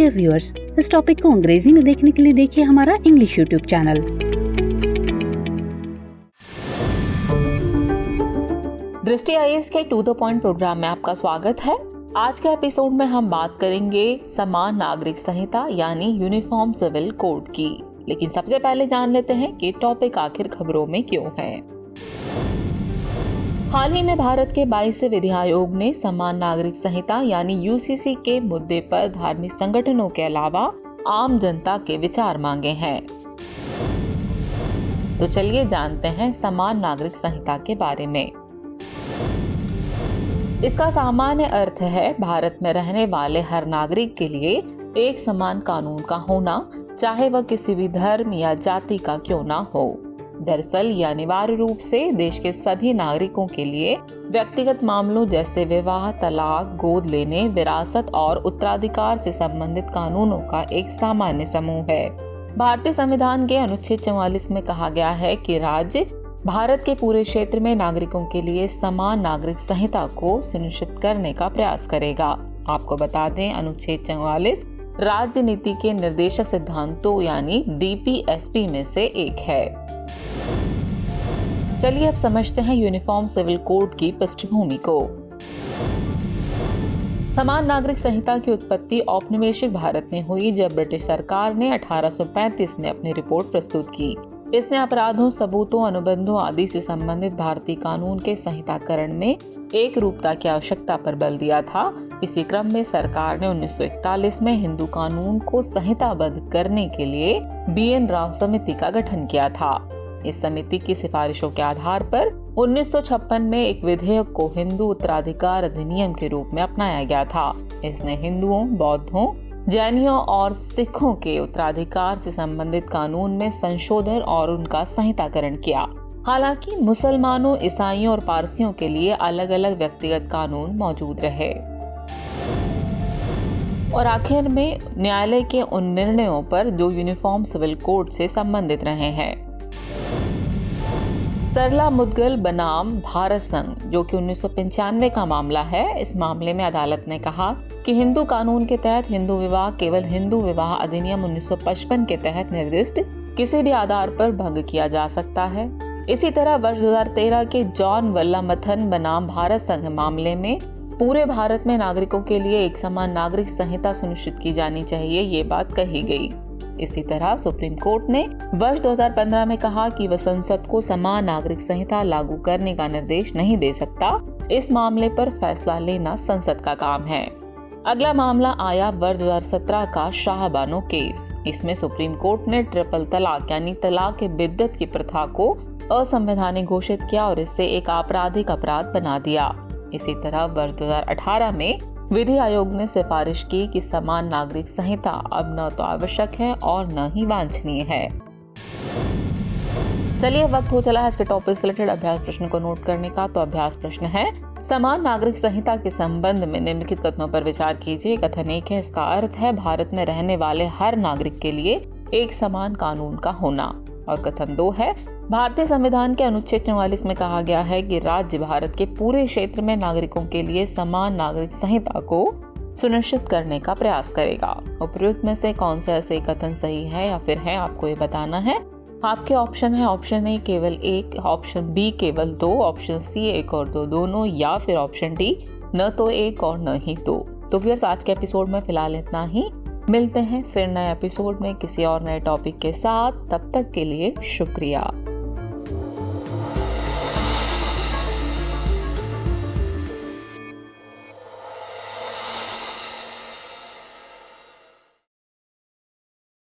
Dear viewers, इस topic को अंग्रेजी में देखने के लिए देखिए हमारा इंग्लिश यूट्यूब चैनल। दृष्टि आईएएस के टू द पॉइंट प्रोग्राम में आपका स्वागत है। आज के एपिसोड में हम बात करेंगे समान नागरिक संहिता यानी यूनिफॉर्म सिविल कोड की। लेकिन सबसे पहले जान लेते हैं कि टॉपिक आखिर खबरों में क्यों है। हाल ही में भारत के 22वें विधि आयोग ने समान नागरिक संहिता यानी यूसीसी के मुद्दे पर धार्मिक संगठनों के अलावा आम जनता के विचार मांगे हैं। तो चलिए जानते हैं समान नागरिक संहिता के बारे में। इसका सामान्य अर्थ है भारत में रहने वाले हर नागरिक के लिए एक समान कानून का होना, चाहे वह किसी भी धर्म या जाति का क्यों ना हो। दरअसल यह अनिवार्य रूप से देश के सभी नागरिकों के लिए व्यक्तिगत मामलों जैसे विवाह, तलाक, गोद लेने, विरासत और उत्तराधिकार से संबंधित कानूनों का एक सामान्य समूह है। भारतीय संविधान के अनुच्छेद 44 में कहा गया है कि राज्य भारत के पूरे क्षेत्र में नागरिकों के लिए समान नागरिक संहिता को सुनिश्चित करने का प्रयास करेगा। आपको बता दें, अनुच्छेद 44 राज्य नीति के निर्देशक सिद्धांतों यानी डीपीएसपी में से एक है। चलिए अब समझते हैं यूनिफॉर्म सिविल कोड की पृष्ठभूमि को। समान नागरिक संहिता की उत्पत्ति औपनिवेशिक भारत में हुई जब ब्रिटिश सरकार ने 1835 में अपनी रिपोर्ट प्रस्तुत की। इसने अपराधों, सबूतों, अनुबंधों आदि से संबंधित भारतीय कानून के संहिताकरण में एक रूपता की आवश्यकता पर बल दिया था। इसी क्रम में सरकार ने 1941 में हिंदू कानून को संहिताबद्ध करने के लिए बीएन राव समिति का गठन किया था। इस समिति की सिफारिशों के आधार पर 1956 में एक विधेयक को हिंदू उत्तराधिकार अधिनियम के रूप में अपनाया गया था। इसने हिंदुओं, बौद्धों, जैनियों और सिखों के उत्तराधिकार से संबंधित कानून में संशोधन और उनका संहिताकरण किया। हालांकि मुसलमानों, ईसाइयों और पारसियों के लिए अलग अलग व्यक्तिगत कानून मौजूद रहे। और आखिर में न्यायालय के उन निर्णयों पर जो यूनिफॉर्म सिविल कोड से संबंधित रहे हैं। सरला मुद्गल बनाम भारत संघ, जो कि 1995 का मामला है, इस मामले में अदालत ने कहा कि हिंदू कानून के तहत हिंदू विवाह केवल हिंदू विवाह अधिनियम 1955 के तहत निर्दिष्ट किसी भी आधार पर भंग किया जा सकता है। इसी तरह वर्ष 2013 के जॉन वल्लमथन बनाम भारत संघ मामले में पूरे भारत में नागरिकों के लिए एक समान नागरिक संहिता सुनिश्चित की जानी चाहिए, ये बात कही गई। इसी तरह सुप्रीम कोर्ट ने वर्ष 2015 में कहा कि वह संसद को समान नागरिक संहिता लागू करने का निर्देश नहीं दे सकता। इस मामले पर फैसला लेना संसद का काम है। अगला मामला आया वर्ष 2017 का शाहबानो केस। इसमें सुप्रीम कोर्ट ने ट्रिपल तलाक यानी तलाक के बिद्दत की प्रथा को असंवैधानिक घोषित किया और इससे एक आपराधिक अपराध बना दिया। इसी तरह वर्ष 2018 में विधि आयोग ने सिफारिश की कि समान नागरिक संहिता अब न तो आवश्यक है और न ही वांछनीय है। चलिए वक्त हो चला है आज के टॉपिक से रिलेटेड अभ्यास प्रश्न को नोट करने का। तो अभ्यास प्रश्न है, समान नागरिक संहिता के संबंध में निम्नलिखित कथनों पर विचार कीजिए। कथन 1 है, इसका अर्थ है भारत में रहने वाले हर नागरिक के लिए एक समान कानून का होना। और कथन 2 है, भारतीय संविधान के अनुच्छेद 44 में कहा गया है कि राज्य भारत के पूरे क्षेत्र में नागरिकों के लिए समान नागरिक संहिता को सुनिश्चित करने का प्रयास करेगा। उपयुक्त में से कौन सा ऐसे कथन सही है या फिर है, आपको ये बताना है। आपके ऑप्शन है ऑप्शन ए केवल 1, ऑप्शन बी केवल 2, ऑप्शन सी 1 और 2 दोनों, या फिर ऑप्शन डी न तो 1 और न ही 2। तो व्यूअर्स, आज के एपिसोड में फिलहाल इतना ही। मिलते हैं फिर नए एपिसोड में किसी और नए टॉपिक के साथ। तब तक के लिए शुक्रिया।